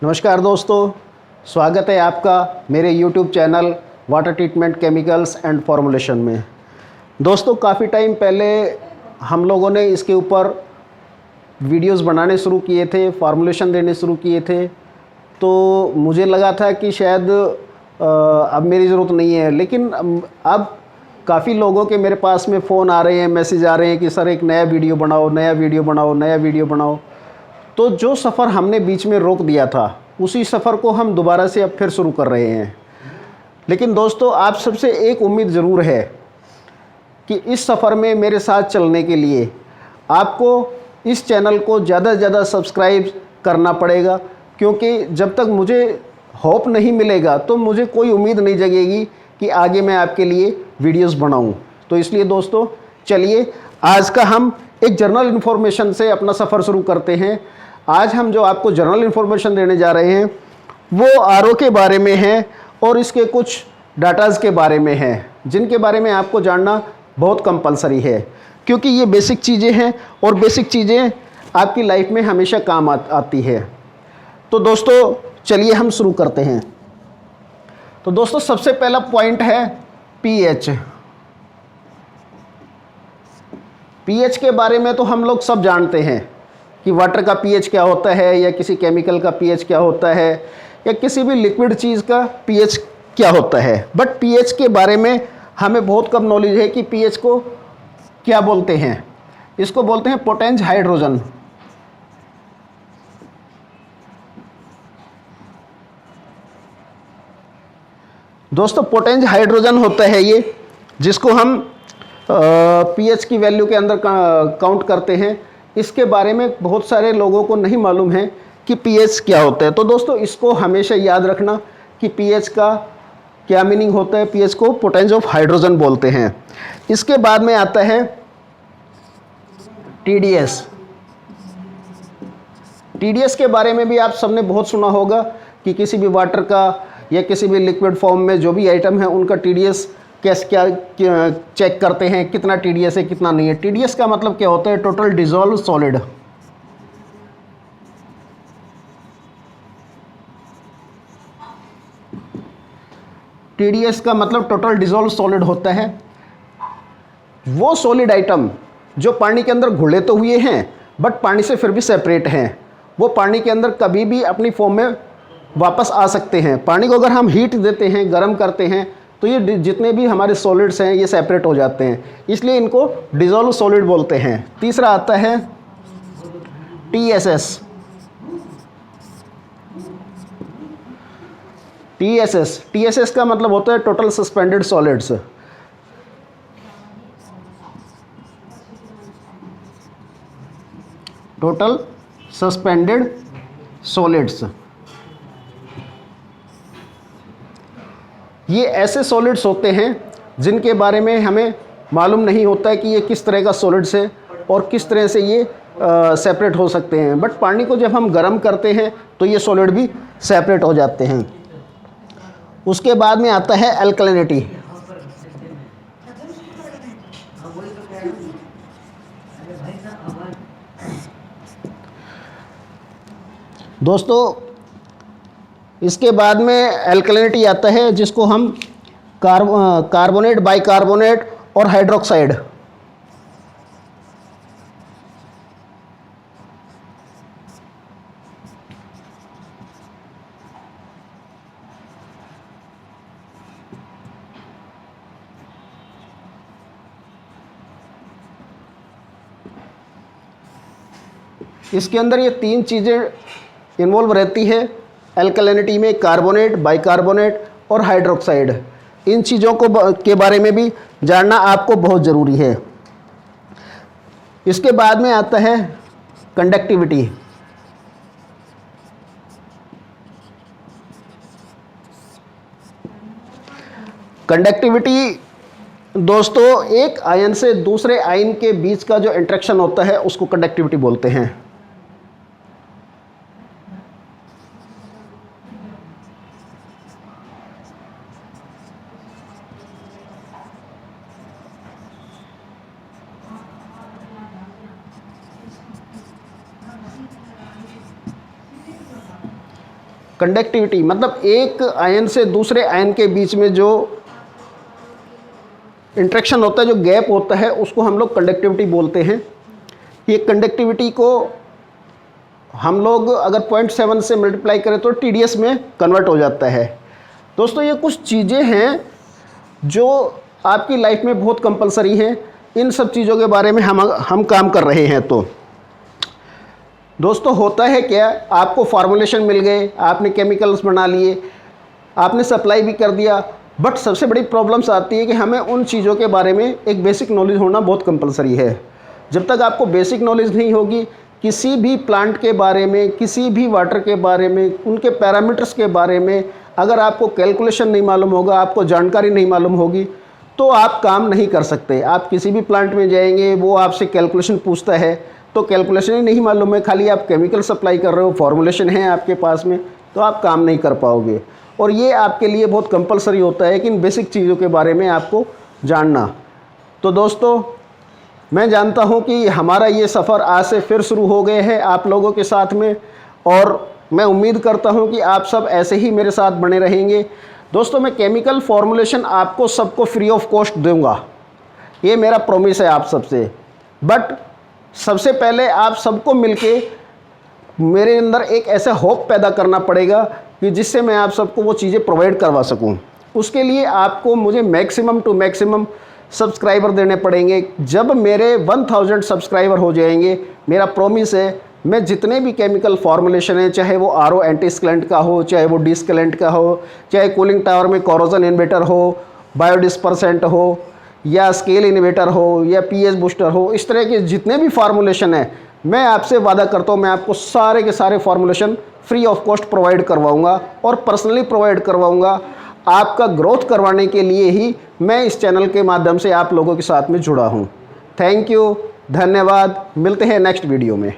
नमस्कार दोस्तों, स्वागत है आपका मेरे YouTube channel water treatment chemicals and formulation में। दोस्तों, काफ़ी टाइम पहले हम लोगों ने इसके ऊपर वीडियोस बनाने शुरू किए थे, फार्मूलेशन देने शुरू किए थे। तो मुझे लगा था कि शायद अब मेरी ज़रूरत नहीं है, लेकिन अब काफ़ी लोगों के मेरे पास में फ़ोन आ रहे हैं, मैसेज आ रहे हैं कि सर एक नया वीडियो बनाओ, नया वीडियो बनाओ, नया वीडियो बनाओ। तो जो सफ़र हमने बीच में रोक दिया था, उसी सफ़र को हम दोबारा से अब फिर शुरू कर रहे हैं। लेकिन दोस्तों, आप सबसे एक उम्मीद ज़रूर है कि इस सफ़र में मेरे साथ चलने के लिए आपको इस चैनल को ज़्यादा से ज़्यादा सब्सक्राइब करना पड़ेगा, क्योंकि जब तक मुझे होप नहीं मिलेगा तो मुझे कोई उम्मीद नहीं जगेगी कि आगे मैं आपके लिए वीडियोस बनाऊं। तो इसलिए दोस्तों, चलिए आज का हम एक जर्नल इन्फॉर्मेशन से अपना सफ़र शुरू करते हैं। आज हम जो आपको जर्नल इन्फॉर्मेशन देने जा रहे हैं वो आरओ के बारे में है और इसके कुछ डाटाज़ के बारे में है, जिनके बारे में आपको जानना बहुत कंपलसरी है, क्योंकि ये बेसिक चीज़ें हैं और बेसिक चीज़ें आपकी लाइफ में हमेशा काम आती है। तो दोस्तों, चलिए हम शुरू करते हैं। तो दोस्तों, सबसे पहला पॉइंट है पीएच। पीएच के बारे में तो हम लोग सब जानते हैं कि वाटर का पीएच क्या होता है, या किसी केमिकल का पीएच क्या होता है, या किसी भी लिक्विड चीज़ का पीएच क्या होता है। बट पीएच के बारे में हमें बहुत कम नॉलेज है कि पीएच को क्या बोलते हैं। इसको बोलते हैं पोटेंज हाइड्रोजन। दोस्तों, पोटेंज हाइड्रोजन होता है ये, जिसको हम पीएच की वैल्यू के अंदर काउंट करते हैं। इसके बारे में बहुत सारे लोगों को नहीं मालूम है कि पीएच क्या होता है। तो दोस्तों, इसको हमेशा याद रखना कि पीएच का क्या मीनिंग होता है। पीएच को पोटेंज ऑफ हाइड्रोजन बोलते हैं। इसके बाद में आता है टीडीएस। टीडीएस के बारे में भी आप सबने बहुत सुना होगा कि किसी भी वाटर का या किसी भी लिक्विड फॉर्म में जो भी आइटम है उनका टीडीएस क्या चेक करते हैं, कितना टीडीएस है कितना नहीं है। टीडीएस का मतलब क्या होता है? Total dissolve solid. टीडीएस का मतलब टोटल डिसॉल्व सॉलिड होता है वो सॉलिड आइटम जो पानी के अंदर घुले तो हुए हैं बट पानी से फिर भी सेपरेट हैं। वो पानी के अंदर कभी भी अपनी फॉर्म में वापस आ सकते हैं। पानी को अगर हम हीट देते हैं, गर्म करते हैं, तो ये जितने भी हमारे सॉलिड्स हैं ये सेपरेट हो जाते हैं, इसलिए इनको डिसॉल्व सॉलिड बोलते हैं। तीसरा आता है टीएसएस। टीएसएस का मतलब होता है total suspended solids. Total suspended solids, ये ऐसे सॉलिड्स होते हैं जिनके बारे में हमें मालूम नहीं होता है कि ये किस तरह का सॉलिड्स है और किस तरह से ये सेपरेट हो सकते हैं। बट पानी को जब हम गर्म करते हैं तो ये सॉलिड भी सेपरेट हो जाते हैं। उसके बाद में आता है अल्कलिनिटी। दोस्तों, इसके बाद में अल्कलिनिटी आता है, जिसको हम कार्बोनेट, बाइकार्बोनेट और हाइड्रोक्साइड। इसके अंदर ये तीन चीज़ें इन्वॉल्व रहती है अल्कलिनिटी में, कार्बोनेट, बाइकार्बोनेट और हाइड्रोक्साइड। इन चीज़ों को के बारे में भी जानना आपको बहुत ज़रूरी है। इसके बाद में आता है कंडक्टिविटी। कंडक्टिविटी दोस्तों, एक आयन से दूसरे आयन के बीच का जो इंटरेक्शन होता है उसको कंडक्टिविटी बोलते हैं। कंडक्टिविटी मतलब एक आयन से दूसरे आयन के बीच में जो इंटरेक्शन होता है, जो गैप होता है, उसको हम लोग कंडक्टिविटी बोलते हैं। ये कंडक्टिविटी को हम लोग अगर 0.7 से मल्टीप्लाई करें तो TDS में कन्वर्ट हो जाता है। दोस्तों ये कुछ चीज़ें हैं जो आपकी लाइफ में बहुत कंपलसरी हैं। इन सब चीज़ों के बारे में हम काम कर रहे हैं। तो दोस्तों होता है क्या, आपको फार्मूलेशन मिल गए, आपने केमिकल्स बना लिए, आपने सप्लाई भी कर दिया, बट सबसे बड़ी प्रॉब्लम्स आती है कि हमें उन चीज़ों के बारे में एक बेसिक नॉलेज होना बहुत कंपलसरी है। जब तक आपको बेसिक नॉलेज नहीं होगी किसी भी प्लांट के बारे में, किसी भी वाटर के बारे में, उनके पैरामीटर्स के बारे में, अगर आपको कैलकुलेशन नहीं मालूम होगा, आपको जानकारी नहीं मालूम होगी, तो आप काम नहीं कर सकते। आप किसी भी प्लांट में जाएंगे, वो आपसे कैलकुलेशन पूछता है, तो कैलकुलेशन ही नहीं मालूम है, खाली आप केमिकल सप्लाई कर रहे हो, फॉर्मूलेशन है आपके पास में, तो आप काम नहीं कर पाओगे। और ये आपके लिए बहुत कंपलसरी होता है कि इन बेसिक चीज़ों के बारे में आपको जानना। तो दोस्तों मैं जानता हूँ कि हमारा ये सफ़र आज से फिर शुरू हो गए हैं आप लोगों के साथ में, और मैं उम्मीद करता हूँ कि आप सब ऐसे ही मेरे साथ बने रहेंगे। दोस्तों मैं केमिकल फॉर्मूलेशन आपको सबको फ्री ऑफ कॉस्ट दूंगा, ये मेरा प्रॉमिस है आप सबसे। बट सबसे पहले आप सबको मिलके मेरे अंदर एक ऐसा होप पैदा करना पड़ेगा कि जिससे मैं आप सबको वो चीज़ें प्रोवाइड करवा सकूं। उसके लिए आपको मुझे मैक्सिमम टू मैक्सिमम सब्सक्राइबर देने पड़ेंगे। जब मेरे 1000 सब्सक्राइबर हो जाएंगे, मेरा प्रॉमिस है मैं जितने भी केमिकल फॉर्मुलेशन है, चाहे वो RO एंटी स्केलेंट का हो, चाहे वो डिस्केलेंट का हो, चाहे कूलिंग टावर में कोरोजन इन्वेटर हो, बायोडिस्पर्सेंट हो, या स्केल इन्वेटर हो, या pH बूस्टर हो, इस तरह के जितने भी फार्मूलेशन है, मैं आपसे वादा करता हूँ मैं आपको सारे के सारे formulation free of cost provide करवाऊँगा और पर्सनली प्रोवाइड करवाऊँगा। आपका ग्रोथ करवाने के लिए ही मैं इस चैनल के माध्यम से आप लोगों के साथ में जुड़ा हूँ। थैंक यू, धन्यवाद, मिलते हैं नेक्स्ट वीडियो में।